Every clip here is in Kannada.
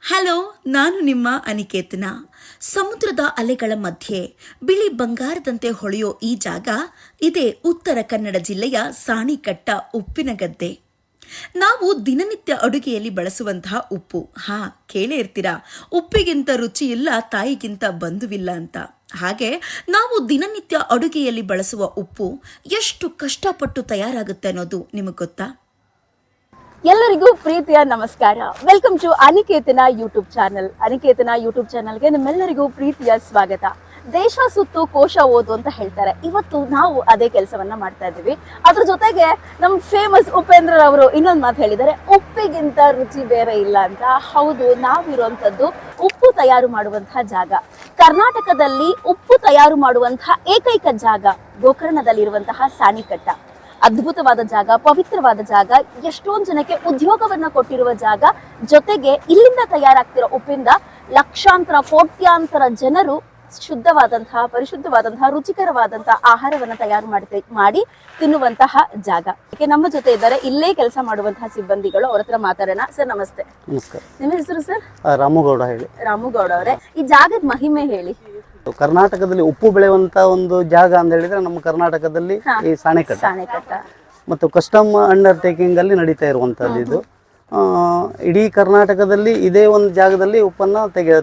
ಹಲೋ, ನಾನು ನಿಮ್ಮ ಅನಿಕೇತನ. ಸಮುದ್ರದ ಅಲೆಗಳ ಮಧ್ಯೆ ಬಿಳಿ ಬಂಗಾರದಂತೆ ಹೊಳೆಯೋ ಈ ಜಾಗ ಇದೇ ಉತ್ತರ ಕನ್ನಡ ಜಿಲ್ಲೆಯ ಸಾಣಿಕಟ್ಟ ಉಪ್ಪಿನಗದ್ದೆ. ನಾವು ದಿನನಿತ್ಯ ಅಡುಗೆಯಲ್ಲಿ ಬಳಸುವಂತಹ ಉಪ್ಪು. ಕೇಳೇ ಇರ್ತೀರಾ, ಉಪ್ಪಿಗಿಂತ ರುಚಿ ಇಲ್ಲ, ತಾಯಿಗಿಂತ ಬಂಧುವಿಲ್ಲ ಅಂತ. ಹಾಗೆ ನಾವು ದಿನನಿತ್ಯ ಅಡುಗೆಯಲ್ಲಿ ಬಳಸುವ ಉಪ್ಪು ಎಷ್ಟು ಕಷ್ಟಪಟ್ಟು ತಯಾರಾಗುತ್ತೆ ಅನ್ನೋದು ನಿಮಗೆ ಗೊತ್ತಾ? ಎಲ್ಲರಿಗೂ ಪ್ರೀತಿಯ ನಮಸ್ಕಾರ. Welcome to Aniketana YouTube channel. Aniketana YouTube ಚಾನಲ್ಗೆ ನಿಮ್ಮೆಲ್ಲರಿಗೂ ಪ್ರೀತಿಯ ಸ್ವಾಗತ. ದೇಶ ಸುತ್ತು ಕೋಶ ಓದು ಅಂತ ಹೇಳ್ತಾರೆ. ಇವತ್ತು ನಾವು ಅದೇ ಕೆಲಸವನ್ನ ಮಾಡ್ತಾ ಇದ್ದೀವಿ. ಅದ್ರ ಜೊತೆಗೆ ನಮ್ಮ ಫೇಮಸ್ ಉಪೇಂದ್ರ ಅವರು ಇನ್ನೊಂದು ಮಾತು ಹೇಳಿದ್ದಾರೆ, ಉಪ್ಪಿಗಿಂತ ರುಚಿ ಬೇರೆ ಇಲ್ಲ ಅಂತ. ಹೌದು, ನಾವಿರುವಂತದ್ದು ಉಪ್ಪು ತಯಾರು ಮಾಡುವಂತಹ ಜಾಗ. ಕರ್ನಾಟಕದಲ್ಲಿ ಉಪ್ಪು ತಯಾರು ಮಾಡುವಂತಹ ಏಕೈಕ ಜಾಗ ಗೋಕರ್ಣದಲ್ಲಿರುವಂತಹ ಸಾಣಿಕಟ್ಟ. ಅದ್ಭುತವಾದ ಜಾಗ, ಪವಿತ್ರವಾದ ಜಾಗ, ಎಷ್ಟೊಂದು ಜನಕ್ಕೆ ಉದ್ಯೋಗವನ್ನ ಕೊಟ್ಟಿರುವ ಜಾಗ. ಜೊತೆಗೆ ಇಲ್ಲಿಂದ ತಯಾರಾಗ್ತಿರೋ ಉಪ್ಪಿಂದ ಲಕ್ಷಾಂತರ ಕೋಟ್ಯಾಂತರ ಜನರು ಶುದ್ಧವಾದಂತಹ, ಪರಿಶುದ್ಧವಾದಂತಹ, ರುಚಿಕರವಾದಂತಹ ಆಹಾರವನ್ನ ತಯಾರು ಮಾಡಿ ತಿನ್ನುವಂತಹ ಜಾಗ. ನಮ್ಮ ಜೊತೆ ಇದ್ದಾರೆ ಇಲ್ಲೇ ಕೆಲಸ ಮಾಡುವಂತಹ ಸಿಬ್ಬಂದಿಗಳು. ಅವ್ರ ಹತ್ರ ಮಾತಾಡೋಣ. ಸರ್ ನಮಸ್ತೆ. ನಮಸ್ಕಾರ. ನಿಮ್ಮ ಹೆಸರು ಸರ್? ರಾಮುಗೌಡ ಹೇಳಿ. ರಾಮುಗೌಡ ಅವರೇ, ಈ ಜಾಗದ ಮಹಿಮೆ ಹೇಳಿ. ಕರ್ನಾಟಕದಲ್ಲಿ ಉಪ್ಪು ಬೆಳೆಯುವಂತ ಒಂದು ಜಾಗ ಅಂತ ಹೇಳಿದ್ರೆ ನಮ್ಮ ಕರ್ನಾಟಕದಲ್ಲಿ ಈ ಸಾಣೆಕಟ್ಟ ಮತ್ತು ಕಸ್ಟಮ್ ಅಂಡರ್ಟೇಕಿಂಗ್ ಅಲ್ಲಿ ನಡೀತಾ ಇರುವಂತದ್ದು ಇದು. ಇಡೀ ಕರ್ನಾಟಕದಲ್ಲಿ ಇದೇ ಒಂದು ಜಾಗದಲ್ಲಿ ಉಪ್ಪನ್ನ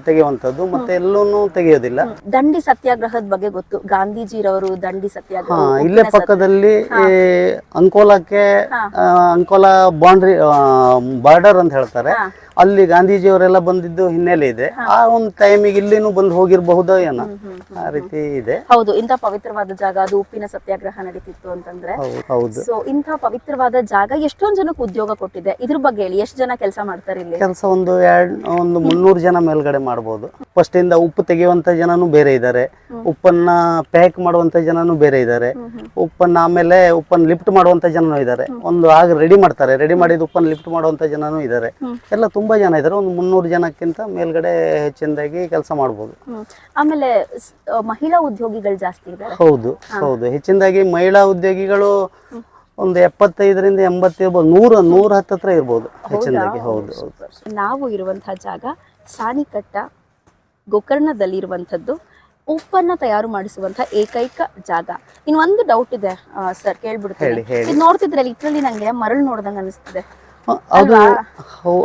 ತೆಗೆಯುವಂತದ್ದು, ಮತ್ತೆ ಎಲ್ಲೂ ತೆಗೆಯೋದಿಲ್ಲ. ದಂಡಿ ಸತ್ಯಾಗ್ರಹದ ಬಗ್ಗೆ ಗೊತ್ತು, ಗಾಂಧೀಜಿರವರು ದಂಡಿ ಸತ್ಯಾಗ್ರಹ ಇಲ್ಲೇ ಪಕ್ಕದಲ್ಲಿ ಅಂಕೋಲಾ ಬಾರ್ಡರ್ ಅಂತ ಹೇಳ್ತಾರೆ, ಅಲ್ಲಿ ಗಾಂಧೀಜಿಯವರೆಲ್ಲ ಬಂದಿದ್ದು ಹಿನ್ನೆಲೆ ಇದೆ. ಆ ಒಂದು ಟೈಮಿಗೆ ಇಲ್ಲಿನೂ ಬಂದು ಹೋಗಿರಬಹುದು ಏನೋ, ಆ ರೀತಿ ಇದೆ. ಹೌದು, ಇಂಥ ಪವಿತ್ರವಾದ ಜಾಗ, ಅದು ಉಪ್ಪಿನ ಸತ್ಯಾಗ್ರಹ ನಡೀತಿತ್ತು ಅಂತಂದ್ರೆ. ಹೌದು. ಸೊ ಇಂಥ ಪವಿತ್ರವಾದ ಜಾಗ ಎಷ್ಟೊಂದು ಜನಕ್ಕೆ ಉದ್ಯೋಗ ಕೊಟ್ಟಿದೆ. ಇದ್ರ ಬಗ್ಗೆ ಹೇಳಿ, ಎಷ್ಟು ಜನ ಕೆಲಸ ಮಾಡ್ತಾರೆ ಇಲ್ಲಿ? ಕೆಲಸ ಒಂದು 300 ಜನ ಮೇಲ್ಗಡೆ ಮಾಡಬಹುದು. ಫಸ್ಟ್ ಇಂದ ಉಪ್ಪು ತೆಗೆಯುವಂತ ಜನನು ಬೇರೆ ಇದ್ದಾರೆ, ಉಪ್ಪನ್ನ ಪ್ಯಾಕ್ ಮಾಡುವಂತ ಜನನು ಬೇರೆ ಇದ್ದಾರೆ, ಆಮೇಲೆ ಉಪ್ಪನ್ನ ಲಿಫ್ಟ್ ಮಾಡುವಂತ ಜನನು ಇದ್ದಾರೆ, ರೆಡಿ ಮಾಡ್ತಾರೆ, ರೆಡಿ ಮಾಡಿದ ಉಪ್ಪನ್ನ ಲಿಫ್ಟ್ ಮಾಡುವಂತ ಜನನು ಇದ್ದಾರೆ. ಎಲ್ಲ ತುಂಬಾ ಜನ ಇದ್ದಾರೆ. ಒಂದು 300 ಜನಕ್ಕಿಂತ ಮೇಲ್ಗಡೆ ಹೆಚ್ಚಿನದಾಗಿ ಕೆಲಸ ಮಾಡಬಹುದು. ಆಮೇಲೆ ಮಹಿಳಾ ಉದ್ಯೋಗಿಗಳು ಜಾಸ್ತಿ ಇದ್ದಾರೆ. ಹೌದು, ಹೆಚ್ಚಿನದಾಗಿ ಮಹಿಳಾ ಉದ್ಯೋಗಿಗಳು ಒಂದು 75ರಿಂದ 80 ಇರ್ಬೋದು, 110 ಹತ್ರ ಇರ್ಬೋದು ಹೆಚ್ಚಿನದಾಗಿ. ಹೌದು. ನಾವು ಇರುವಂತಹ ಜಾಗ ಸಾಣಿಕಟ್ಟ, ಗೋಕರ್ಣದಲ್ಲಿ ಇರುವಂತದ್ದು ಉಪ್ಪನ್ನ ತಯಾರು ಮಾಡಿಸುವಂತಹ ಏಕೈಕ ಜಾಗ. ಇನ್ನೊಂದು ಡೌಟ್ ಇದೆ ಸರ್, ಕೇಳ್ಬಿಡ್ತೀನಿ. ಇದು ನೋಡ್ತಿದ್ರಲ್ಲಿ ಇದ್ರಲ್ಲಿ ನಂಗೆ ಮರಳು ನೋಡ್ದಂಗ ಅನಿಸ್ತಿದೆ. ಅದು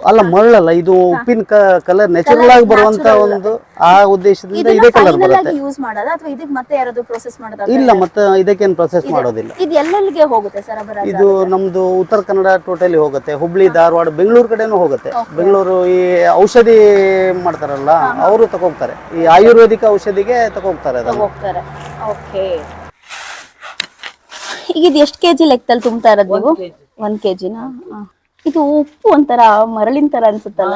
ಅಲ್ಲ, ಮರಳಲ್ಲ, ಇದು ಉಪ್ಪಿನ ಕಲರ್ ನ್ಯಾಚುರಲ್ ಆಗಿ ಬರುವಂತ ಒಂದು ಆ ಉದ್ದೇಶದಿಂದ ಇದೇ ಕಲರ್ ಬರುತ್ತೆ. ಯೂಸ್ ಮಾಡೋದಾ ಅಥವಾ ಇದಕ್ಕೆ ಮತ್ತೆ ಯಾರಾದ್ರೂ ಪ್ರೊಸೆಸ್ ಮಾಡೋದಾ? ಇಲ್ಲ, ಮತ್ತೆ ಇದಕ್ಕೇನು ಪ್ರೊಸೆಸ್ ಮಾಡೋದಿಲ್ಲ. ಇದು ಎಲ್ಲೆಲ್ಲಿಗೆ ಹೋಗುತ್ತೆ ಸರಬರಾಜು? ಇದು ನಮ್ದು ಉತ್ತರ ಕನ್ನಡ ಟೋಟಲಿ ಹೋಗುತ್ತೆ, ಹುಬ್ಳಿ, ಧಾರವಾಡ, ಬೆಂಗಳೂರು ಕಡೆನೂ ಹೋಗುತ್ತೆ. ಬೆಂಗಳೂರು ಈ ಔಷಧಿ ಮಾಡ್ತಾರಲ್ಲ, ಅವರು ತಗೋಗ್ತಾರೆ, ಈ ಆಯುರ್ವೇದಿಕ ಔಷಧಿಗೆ ತಗೋಗ್ತಾರೆ. ಓಕೆ. ಈಗ ಇದು ಎಷ್ಟು ಕೆಜಿ ಲೆಕ್ಕದಲ್ಲಿ ತುಂಬ್ತಾ ಇರೋದು ನೀವು? 1 ಕೆಜಿನ? ಇದು ಉಪ್ಪು ಒಂಥರ ಮರಳಿನ ತರ ಅನ್ಸುತ್ತಲ್ಲ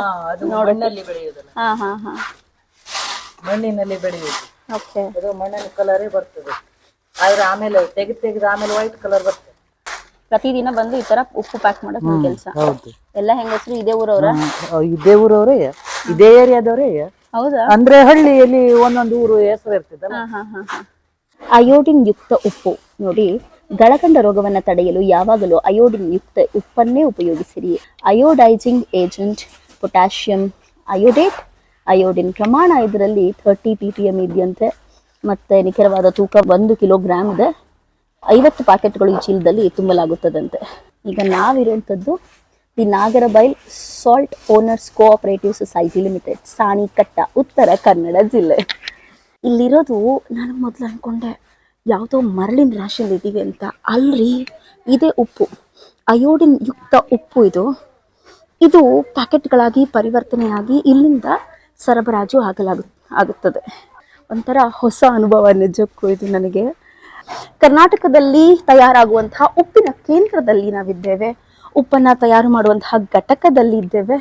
ನೋಡಿ. ಮಣ್ಣಿನಲ್ಲಿ ಬೆಳೆಯುವುದು. ಓಕೆ. ಅದು ಮಣ್ಣಿನ ಕಲರೇ ಬರ್ತದೆ, ಆದ್ರೆ ಆಮೇಲೆ ತೆಗೆದು ಆಮೇಲೆ ವೈಟ್ ಕಲರ್ ಬರ್ತದೆ. ಪ್ರತಿದಿನ ಬಂದು ಈ ತರ ಉಪ್ಪು ಪ್ಯಾಕ್ ಮಾಡೋದು ಕೆಲಸ. ಎಲ್ಲ ಹೆಂಗಸರು ಇದೇ ಊರವ್ರ? ಇದೇ ಊರವರೇ, ಇದೇ ಏರಿಯಾದವರೇ. ಹೌದಾ? ಅಂದ್ರೆ ಹಳ್ಳಿಯಲ್ಲಿ ಒಂದೊಂದು ಊರು ಹೆಸರು ಇರ್ತದೆ. ಅಯೋಡಿನ್ ಯುಕ್ತ ಉಪ್ಪು ನೋಡಿ. ಗಳಕಂಡ ರೋಗವನ್ನು ತಡೆಯಲು ಯಾವಾಗಲೂ ಅಯೋಡಿನ್ ಯುಕ್ತ ಉಪ್ಪನ್ನೇ ಉಪಯೋಗಿಸಿರಿ. ಅಯೋಡೈಸಿಂಗ್ ಏಜೆಂಟ್, ಪೊಟ್ಯಾಷಿಯಂ ಅಯೋಡೇಟ್, ಅಯೋಡಿನ್ ಪ್ರಮಾಣ ಇದರಲ್ಲಿ 30 ppm ಇದೆಯಂತೆ. ಮತ್ತೆ ನಿಖರವಾದ ತೂಕ 1 ಕಿಲೋಗ್ರಾಮ್ ಇದೆ. 50 ಪ್ಯಾಕೆಟ್ಗಳು ಈ ಚೀಲದಲ್ಲಿ ತುಂಬಲಾಗುತ್ತದಂತೆ. ಈಗ ನಾವಿರುವಂಥದ್ದು the Nagarbail salt owners cooperative society limited, Sanikatta, Uttara Kannada ಜಿಲ್ಲೆ. ಇಲ್ಲಿರೋದು ನಾನು ಮೊದಲು ಅನ್ಕೊಂಡೆ ಯಾವುದೋ ಮರಳಿನ ರಾಶಿಯಲ್ಲಿ ಇದ್ದೀವಿ ಅಂತ. ಅಲ್ರಿ, ಇದೇ ಉಪ್ಪು, ಅಯೋಡಿನ್ ಯುಕ್ತ ಉಪ್ಪು. ಇದು ಪ್ಯಾಕೆಟ್ಗಳಾಗಿ ಪರಿವರ್ತನೆಯಾಗಿ ಇಲ್ಲಿಂದ ಸರಬರಾಜು ಆಗುತ್ತದೆ. ಒಂಥರ ಹೊಸ ಅನುಭವ ನಿಜಕ್ಕೂ ಇದು ನನಗೆ. ಕರ್ನಾಟಕದಲ್ಲಿ ತಯಾರಾಗುವಂತಹ ಉಪ್ಪಿನ ಕೇಂದ್ರದಲ್ಲಿ ನಾವಿದ್ದೇವೆ. ಉಪ್ಪನ್ನು ತಯಾರು ಮಾಡುವಂತಹ ಘಟಕದಲ್ಲಿ ಇದ್ದೇವೆ.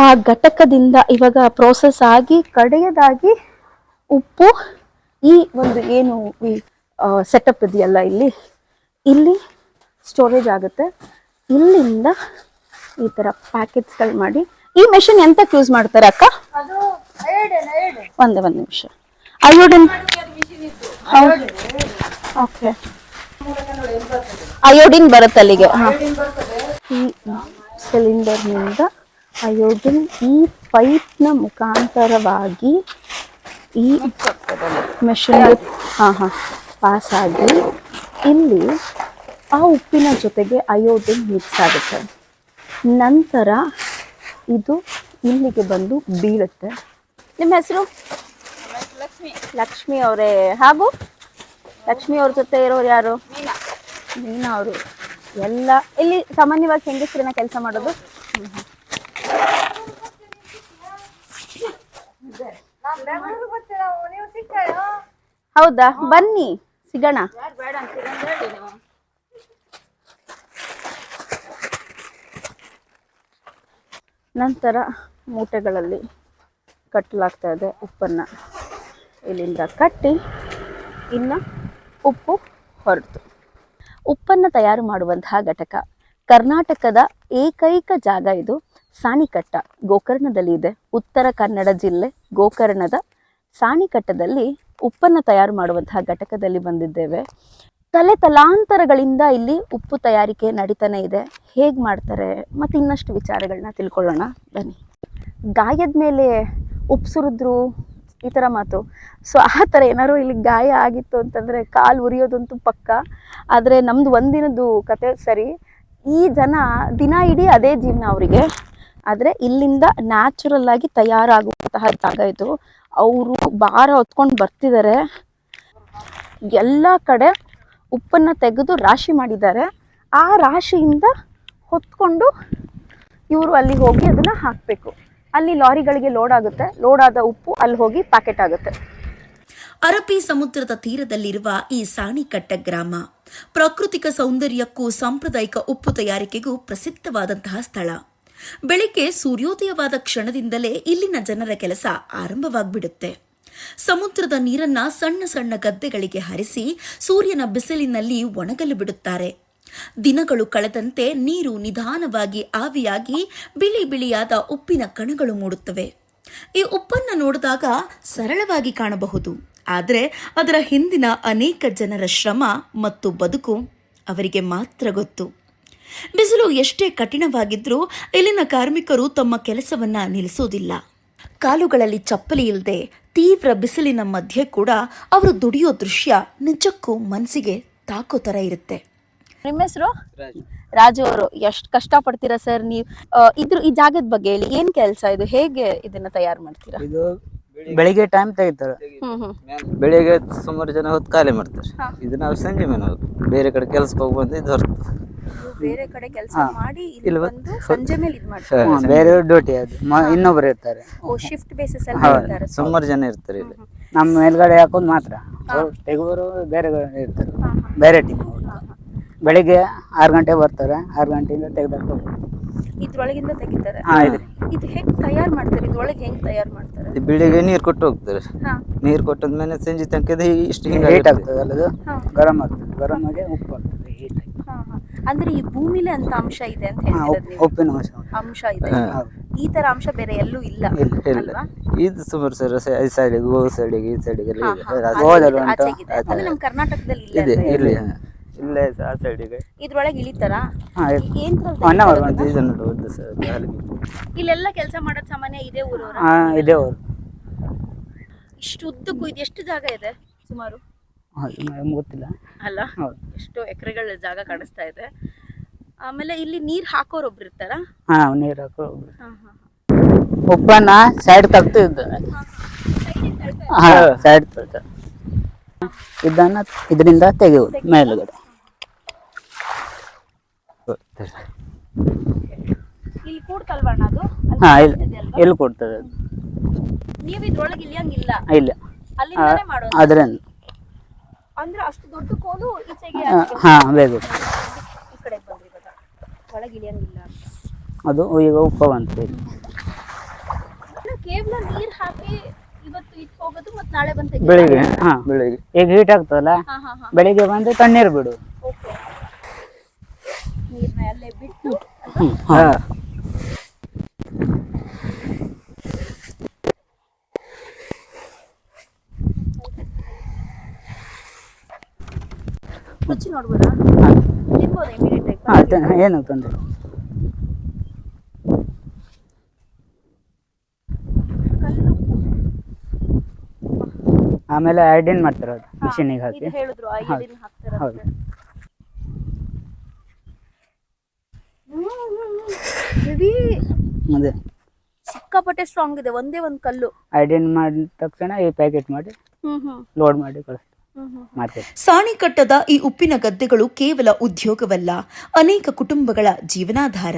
ಆ ಘಟಕದಿಂದ ಇವಾಗ ಪ್ರೋಸೆಸ್ ಆಗಿ ಕಡೆಯದಾಗಿ ಉಪ್ಪು ಈ ಒಂದು ಏನು ಈ ಸೆಟಪ್ ಇದೆಯಲ್ಲ, ಇಲ್ಲಿ ಸ್ಟೋರೇಜ್ ಆಗುತ್ತೆ. ಇಲ್ಲಿಂದ ಈ ತರ ಪ್ಯಾಕೆಟ್ಸ್ಗಳು ಮಾಡಿ. ಈ ಮೆಷಿನ್ ಎಂತಕ್ಕೆ ಯೂಸ್ ಮಾಡ್ತಾರೆ ಅಕ್ಕ? ಒಂದೇ ಒಂದು ನಿಮಿಷ. ಅಯೋಡಿನ್, ಓಕೆ, ಅಯೋಡಿನ್ ಬರುತ್ತೆ ಅಲ್ಲಿಗೆ. ಈ ಸಿಲಿಂಡರ್ನಿಂದ ಅಯೋಡಿನ್ ಈ ಪೈಪ್ನ ಮುಖಾಂತರವಾಗಿ ಈ ಮೆಷಿನ್ ಪಾಸ್ ಆಗಿ ಇಲ್ಲಿ ಆ ಉಪ್ಪಿನ ಜೊತೆಗೆ ಅಯೋಡಿನ್ ಮಿಕ್ಸ್ ಆಗುತ್ತೆ. ನಂತರ ಇದು ಇಲ್ಲಿಗೆ ಬಂದು ಬೀಳುತ್ತೆ. ನಿಮ್ಮ ಹೆಸರು? ಲಕ್ಷ್ಮಿ ಅವರೇ. ಹಾಗೂ ಲಕ್ಷ್ಮಿ ಅವ್ರ ಜೊತೆ ಇರೋರು ಯಾರು? ಮೀನಾ ಅವರು. ಎಲ್ಲ ಇಲ್ಲಿ ಸಾಮಾನ್ಯವಾಗಿ ಹೆಂಗಸರನ್ನ ಕೆಲಸ ಮಾಡೋದು. ಹೌದಾ, ಬನ್ನಿ ಸಿಗೋಣ. ನಂತರ ಮೂಟೆಗಳಲ್ಲಿ ಕಟ್ಟಲಾಗ್ತಾ ಇದೆ ಉಪ್ಪನ್ನು. ಇಲ್ಲಿಂದ ಕಟ್ಟಿ ಇನ್ನು ಉಪ್ಪು ಹೊರತು. ಉಪ್ಪನ್ನು ತಯಾರು ಮಾಡುವಂತಹ ಘಟಕ ಕರ್ನಾಟಕದ ಏಕೈಕ ಜಾಗ ಇದು. ಸಾಣಿಕಟ್ಟ ಗೋಕರ್ಣದಲ್ಲಿ ಇದೆ. ಉತ್ತರ ಕನ್ನಡ ಜಿಲ್ಲೆ ಗೋಕರ್ಣದ ಸಾಣಿಕಟ್ಟದಲ್ಲಿ ಉಪ್ಪನ್ನು ತಯಾರು ಮಾಡುವಂತಹ ಘಟಕದಲ್ಲಿ ಬಂದಿದ್ದೇವೆ. ತಲಾಂತರಗಳಿಂದ ಇಲ್ಲಿ ಉಪ್ಪು ತಯಾರಿಕೆ ನಡೀತಾನೆ ಇದೆ. ಹೇಗೆ ಮಾಡ್ತಾರೆ ಮತ್ತು ಇನ್ನಷ್ಟು ವಿಚಾರಗಳನ್ನ ತಿಳ್ಕೊಳ್ಳೋಣ ಬನ್ನಿ. ಗಾಯದ ಮೇಲೆ ಉಪ್ಪು ಸುರಿದ್ರು ಈ ಥರ ಮಾತು. ಸೊ ಆ ಥರ ಏನಾದ್ರು ಇಲ್ಲಿ ಗಾಯ ಆಗಿತ್ತು ಅಂತಂದರೆ ಕಾಲು ಉರಿಯೋದಂತೂ ಪಕ್ಕ. ಆದರೆ ನಮ್ಮದು ಒಂದಿನದ್ದು ಕತೆ ಸರಿ. ಈ ಜನ ದಿನ ಇಡೀ ಅದೇ ಜೀವನ ಅವರಿಗೆ. ಆದರೆ ಇಲ್ಲಿಂದ ನ್ಯಾಚುರಲ್ ಆಗಿ ತಯಾರಾಗುವಂತಹ ಜಾಗ ಇದು. ಅವರು ಭಾರ ಹೊತ್ಕೊಂಡು ಬರ್ತಿದ್ದಾರೆ. ಎಲ್ಲ ಕಡೆ ಉಪ್ಪನ್ನು ತೆಗೆದು ರಾಶಿ ಮಾಡಿದ್ದಾರೆ. ಆ ರಾಶಿಯಿಂದ ಹೊತ್ಕೊಂಡು ಇವರು ಅಲ್ಲಿ ಹೋಗಿ ಅದನ್ನು ಹಾಕಬೇಕು. ಅಲ್ಲಿ ಲಾರಿಗಳಿಗೆ ಲೋಡ್ ಆಗುತ್ತೆ. ಲೋಡ್ ಆದ ಉಪ್ಪು ಅಲ್ಲಿ ಹೋಗಿ ಪ್ಯಾಕೆಟ್ ಆಗುತ್ತೆ. ಅರಬ್ಬಿ ಸಮುದ್ರದ ತೀರದಲ್ಲಿರುವ ಈ ಸಾಣಿಕಟ್ಟ ಗ್ರಾಮ ಪ್ರಾಕೃತಿಕ ಸೌಂದರ್ಯಕ್ಕೂ ಸಾಂಪ್ರದಾಯಿಕ ಉಪ್ಪು ತಯಾರಿಕೆಗೂ ಪ್ರಸಿದ್ಧವಾದಂತಹ ಸ್ಥಳ. ಬೆಳಿಗ್ಗೆ ಸೂರ್ಯೋದಯವಾದ ಕ್ಷಣದಿಂದಲೇ ಇಲ್ಲಿನ ಜನರ ಕೆಲಸ ಆರಂಭವಾಗ್ಬಿಡುತ್ತೆ. ಸಮುದ್ರದ ನೀರನ್ನ ಸಣ್ಣ ಸಣ್ಣ ಗದ್ದೆಗಳಿಗೆ ಹರಿಸಿ ಸೂರ್ಯನ ಬಿಸಿಲಿನಲ್ಲಿ ಒಣಗಲು ಬಿಡುತ್ತಾರೆ. ದಿನಗಳು ಕಳೆದಂತೆ ನೀರು ನಿಧಾನವಾಗಿ ಆವಿಯಾಗಿ ಬಿಳಿ ಬಿಳಿಯಾದ ಉಪ್ಪಿನ ಕಣಗಳು ಮೂಡುತ್ತವೆ. ಈ ಉಪ್ಪನ್ನು ನೋಡಿದಾಗ ಸರಳವಾಗಿ ಕಾಣಬಹುದು, ಆದರೆ ಅದರ ಹಿಂದಿನ ಅನೇಕ ಜನರ ಶ್ರಮ ಮತ್ತು ಬದುಕು ಅವರಿಗೆ ಮಾತ್ರ ಗೊತ್ತು. ಬಿಸಿಲು ಎಷ್ಟೇ ಕಠಿಣವಾಗಿದ್ರೂ ಇಲ್ಲಿನ ಕಾರ್ಮಿಕರು ತಮ್ಮ ಕೆಲಸವನ್ನ ನಿಲ್ಲಿಸೋದಿಲ್ಲ. ಕಾಲುಗಳಲ್ಲಿ ಚಪ್ಪಲಿ ಇಲ್ಲದೆ ತೀವ್ರ ಬಿಸಿಲಿನ ಮಧ್ಯೆ ಕೂಡ ಅವರು ದುಡಿಯೋ ದೃಶ್ಯ ನಿಜಕ್ಕೂ ಮನಸ್ಸಿಗೆ ತಾಕೋ ಥರ ಇರುತ್ತೆ. ನಿಮ್ಮ ಹೆಸರು? ರಾಜು ಅವರು. ಎಷ್ಟು ಕಷ್ಟಪಡ್ತೀರಾ ಸರ್ ನೀವು? ಈ ಜಾಗದ ಬಗ್ಗೆ ಹೇಳಿ. ಏನ್ ಕೆಲಸ ಇದು? ಹೇಗೆ ಇದನ್ನ ತಯಾರು ಮಾಡ್ತೀರಾ? ಇದು ಬೆಳಿಗ್ಗೆ ಟೈಮ್ ತೆಗಿತಾರೆ. ಬೆಳಿಗ್ಗೆ ಸುಮಾರು ಜನ ಹೊತ್ತು ಖಾಲಿ ಮಾಡ್ತಾರೆ. ಇದು ನಾವು ಸಂಜೆ ಮೇಲೆ ಬೇರೆ ಕಡೆ ಕೆಲ್ಸಕ್ಕೆ ಹೋಗಿ ಬಂದು ಇದು ಹೊರತು ಬೇರೆ ಕಡೆ ಕೆಲಸ ಮಾಡಿ ಇಲ್ಲಿ ಬಂದು ಸಂಜೆ ಮೇಲೆ ಇದು ಮಾಡ್ತಾರೆ. ಬೇರೆ ಡ್ಯೂಟಿ ಅದು ಇನ್ನೊಬ್ರು ಇರ್ತಾರೆ. ಓ, ಶಿಫ್ಟ್ ಬೇಸಿಸ್ ಅಲ್ಲಿ ಇರ್ತಾರೆ. ಸುಮಾರು ಜನ ಇರ್ತಾರೆ ಇಲ್ಲಿ. ನಮ್ಮ ಮೇಲ್ಗಡೆ ಹಾಕೋದು ಮಾತ್ರ ತೆಗುವರು ಬೇರೆ ಇರ್ತಾರೆ, ಬೇರೆ ಟೀಮ್. ಬೆಳಿಗ್ಗೆ 6 ಗಂಟೆ ಬರ್ತಾರೆ, 6 ಗಂಟೆಯಿಂದ ತೆಗೆದು ಇದ್ರೊಳಗಿಂದ ತೆಗಿತಾರೆ. ಇದೆ. ಇದು ಹೆಂಗ್ ತಯಾರು ಮಾಡ್ತಾರೆ? ಇದ್ರೊಳಗೆ ಹೆಂಗ್ ತಯಾರು ಮಾಡ್ತಾರೆ? ಬೆಳಿಗ್ಗೆ ನೀರು ಕೊಟ್ಟು ಹೋಗ್ತಾರೆ. ನೀರು ಕೊಟ್ಟದ್ಮೇಲೆ ಸಂಜೆ ತನಕ ಇಷ್ಟು ಹಿಂಗೆ ಹೀಟ್ ಆಗ್ತದೆ ಅಲ್ಲದು, ಗರಂ ಆಗ್ತದೆ. ಗರಂ ಆಗಿ ಉಪ್ಪು ಆಗ್ತದೆ, ಹೀಟ್ ಆಗಿ. ಅಂದ್ರೆ ಈ ಭೂಮಿಲಿ ಅಂತ ಅಂಶ ಇದೆ ಅಂತ ಹೇಳ್ತಿರೋದು ನೀವು? ಉಪ್ಪಿನ ಅಂಶ ಇದೆ. ಈ ತರ ಅಂಶ ಬೇರೆ ಎಲ್ಲೂ ಇಲ್ಲ ಅಲ್ವಾ? ಇದು ಸುಮಾರು ಸರ್ ಈ ಸೈಡಿಗೆ ಸೈಡಿಗೆ ಈ ಸೈಡಿಗೆ ಆಚೆಗಿದೆ. ಅಂದ್ರೆ ನಮ್ಮ ಕರ್ನಾಟಕದಲ್ಲಿ ಇದೆ. ಇಲ್ಲ. ಇಲ್ಲಿ ಇಲ್ಲೇ ಆ ಸೈಡಿಗೆ ಇದ್ರೊಳಗೆ ಇಳಿತಾರ? ಇಲ್ಲೆಲ್ಲ ಕೆಲಸ ಮಾಡೋದ್ ಸಾಮಾನ್ಯ ಇದೇ ಊರವ್ರ? ಇದೆ ಊರು. ಇಷ್ಟು ಉದ್ದಕ್ಕೂ ಇದು ಎಷ್ಟು ಜಾಗ ಇದೆ ಸುಮಾರು? ಗೊತ್ತಿಲ್ಲ ಅಲ್ಲ, ಎಷ್ಟು ಎಕರೆಗಳ ಜಾಗ ಕಾಣಿಸ್ತಾ ಇದೆ. ಆಮೇಲೆ ಇಲ್ಲಿ ನೀರ್ ಹಾಕೋರು ಒಬ್ರು ಇರ್ತಾರ? ನೀರ್ ಹಾಕೋ ಉಪ್ಪನ್ನ ಸೈಡ್ ತೆಗ್ತಿದ್ದಾರೆ. ಸೈಡ್ ಇದನ್ನ ಇದರಿಂದ ತೆಗೆಯುವುದು ಮೇಲುಗಡೆ. ಇಲ್ಲಿ ಕೂಡ್ತಲ್ವಣ್ಣ ಅದು? ಎಲ್ಲಿ ಕೊಡ್ತದೆ? ನೀವು ಇದ್ರೊಳಗೆ ಇಳಿಯಂಗಿಲ್ಲ? ಇಲ್ಲ, ಅಲ್ಲಿಂದಾನೇ ಮಾಡೋದು? ಅದರಿಂದ. ಅಂದ್ರೆ ಅಷ್ಟು ದೊಡ್ಡ ಕೋಲು ಈಚೆಗೆ ಬೇಕು. ಈ ಕಡೆ ಬಂದ್ರಿ ಇವಾಗ ಒಳಗೆ ಇಳಿಯಂಗಿಲ್ಲ ಅಂತ. ಅದು ಈಗ ಉಪ್ಪ ಬಂತು. ಕೇವಲ ನೀರ್ ಹಾಕಿ ಇವತ್ತು ಇಟ್ಟು ಹೋಗೋದು ಮತ್ತೆ ನಾಳೆ ಬಂತ ಬೆಳಿಗ್ಗೆ. ಬೆಳಿಗ್ಗೆ ಈಗ ಹೀಟ್ ಆಗ್ತದಲ್ಲ, ಬೆಳಿಗ್ಗೆ ಬಂದು ತಣ್ಣೀರು ಬಿಡು. ನೀರ್ನ ಅಲ್ಲೇ ಬಿಟ್ಟು ರುಚಿ ನೋಡ್ಬೋದಾ? ತಿನ್ಬೋದಾ ಇಮಿಡಿಯೇಟ್ ಆಗಿ? ಏನು ತೊಂದರೆ. ಆಮೇಲೆ ಐಡಿನ್ ಮಾಡ್ತಾರೆ ಅದು ಮಿಷಿನಿಗೆ ಹಾಕಿ. ಇದು ಹೇಳಿದ್ರು ಅಯೋಡಿನ್ ಹಾಕ್ತಾರೆ ಹೌದು. ಅದೇ ಸಿಕ್ಕಾಪಟ್ಟೆ ಸ್ಟ್ರಾಂಗ್ ಇದೆ, ಒಂದೇ ಒಂದು ಕಲ್ಲು. ಐಡಿನ್ ಮಾಡಿದ ತಕ್ಷಣ ಈ ಪ್ಯಾಕೆಟ್ ಮಾಡಿ ಲೋಡ್ ಮಾಡಿ ಕಳಿಸ್ತಾರೆ ಮಾರ್ಕೆಟ್. ಸಾಣಿಕಟ್ಟದ ಈ ಉಪ್ಪಿನ ಗದ್ದೆಗಳು ಕೇವಲ ಉದ್ಯೋಗವಲ್ಲ, ಅನೇಕ ಕುಟುಂಬಗಳ ಜೀವನಾಧಾರ.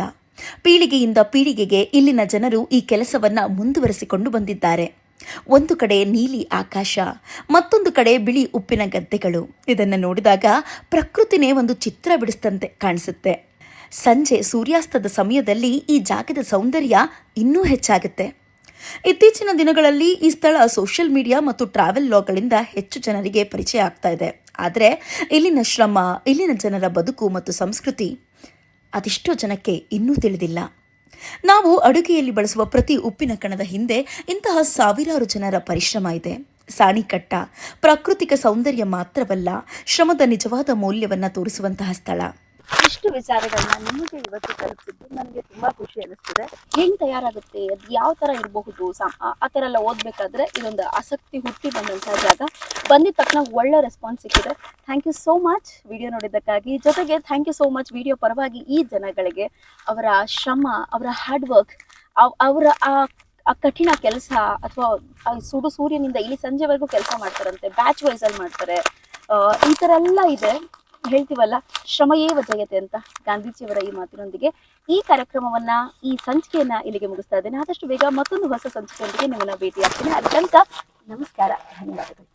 ಪೀಳಿಗೆಯಿಂದ ಪೀಳಿಗೆಗೆ ಇಲ್ಲಿನ ಜನರು ಈ ಕೆಲಸವನ್ನ ಮುಂದುವರೆಸಿಕೊಂಡು ಬಂದಿದ್ದಾರೆ. ಒಂದು ಕಡೆ ನೀಲಿ ಆಕಾಶ, ಮತ್ತೊಂದು ಕಡೆ ಬಿಳಿ ಉಪ್ಪಿನ ಗದ್ದೆಗಳು. ಇದನ್ನು ನೋಡಿದಾಗ ಪ್ರಕೃತಿನೇ ಒಂದು ಚಿತ್ರ ಬಿಡಿಸಿದಂತೆ ಕಾಣಿಸುತ್ತೆ. ಸಂಜೆ ಸೂರ್ಯಾಸ್ತದ ಸಮಯದಲ್ಲಿ ಈ ಜಾಗದ ಸೌಂದರ್ಯ ಇನ್ನೂ ಹೆಚ್ಚಾಗುತ್ತೆ. ಇತ್ತೀಚಿನ ದಿನಗಳಲ್ಲಿ ಈ ಸ್ಥಳ ಸೋಷಿಯಲ್ ಮೀಡಿಯಾ ಮತ್ತು ಟ್ರಾವೆಲ್ ಲಾಗ್ಗಳಿಂದ ಹೆಚ್ಚು ಜನರಿಗೆ ಪರಿಚಯ ಆಗ್ತಾ ಇದೆ. ಆದರೆ ಇಲ್ಲಿನ ಶ್ರಮ, ಇಲ್ಲಿನ ಜನರ ಬದುಕು ಮತ್ತು ಸಂಸ್ಕೃತಿ ಅದೆಷ್ಟೋ ಜನಕ್ಕೆ ಇನ್ನೂ ತಿಳಿದಿಲ್ಲ. ನಾವು ಅಡುಗೆಯಲ್ಲಿ ಬಳಸುವ ಪ್ರತಿ ಉಪ್ಪಿನ ಕಣದ ಹಿಂದೆ ಇಂತಹ ಸಾವಿರಾರು ಜನರ ಪರಿಶ್ರಮ ಇದೆ. ಸಾಣಿಕಟ್ಟ ಪ್ರಾಕೃತಿಕ ಸೌಂದರ್ಯ ಮಾತ್ರವಲ್ಲ, ಶ್ರಮದ ನಿಜವಾದ ಮೌಲ್ಯವನ್ನು ತೋರಿಸುವಂತಹ ಸ್ಥಳ. ಇಷ್ಟು ವಿಚಾರಗಳನ್ನ ನಿಮಗೆ ಇವತ್ತು ತಲುಪಿದ್ದು ನನಗೆ ತುಂಬಾ ಖುಷಿ ಅನಿಸ್ತಿದೆ. ಹೆಂಗ್ ತಯಾರಾಗುತ್ತೆ, ಅದು ಯಾವ ತರ ಇರಬಹುದು, ಆ ತರ ಎಲ್ಲ ಓದ್ಬೇಕಾದ್ರೆ ಇದೊಂದು ಆಸಕ್ತಿ ಹುಟ್ಟಿ ಬಂದಂತಹ ಜಾಗ. ಬಂದಿದ ತಕ್ಷಣ ಒಳ್ಳೆ ರೆಸ್ಪಾನ್ಸ್ ಸಿಕ್ಕಿದೆ. Thank you so much video ನೋಡಿದ್ದಕ್ಕಾಗಿ. ಜೊತೆಗೆ thank you so much video ಪರವಾಗಿ ಈ ಜನಗಳಿಗೆ ಅವರ ಶ್ರಮ, ಅವರ ಹಾರ್ಡ್ ವರ್ಕ್, ಅವರ ಆ ಕಠಿಣ ಕೆಲಸ, ಅಥವಾ ಸುಡು ಸೂರ್ಯನಿಂದ ಇಲ್ಲಿ ಸಂಜೆವರೆಗೂ ಕೆಲಸ ಮಾಡ್ತಾರಂತೆ, ಬ್ಯಾಚ್ ವೈಸ್ ಅಲ್ಲಿ ಮಾಡ್ತಾರೆ. ಈ ತರ ಎಲ್ಲ ಇದೆ. ಹೇಳ್ತೀವಲ್ಲ, ಶ್ರಮಯೇವ ಜಯತೆ ಅಂತ, ಗಾಂಧೀಜಿಯವರ ಈ ಮಾತಿನೊಂದಿಗೆ ಈ ಕಾರ್ಯಕ್ರಮವನ್ನ, ಈ ಸಂಚಿಕೆಯನ್ನ ಇಲ್ಲಿಗೆ ಮುಗಿಸ್ತಾ ಇದ್ದೇನೆ. ಆದಷ್ಟು ಬೇಗ ಮತ್ತೊಂದು ಹೊಸ ಸಂಚಿಕೆಯೊಂದಿಗೆ ನಿಮ್ಮನ್ನ ಭೇಟಿ ಆಗ್ತೀನಿ. ಅಲ್ಲಿ ತನಕ ನಮಸ್ಕಾರ, ಧನ್ಯವಾದಗಳು.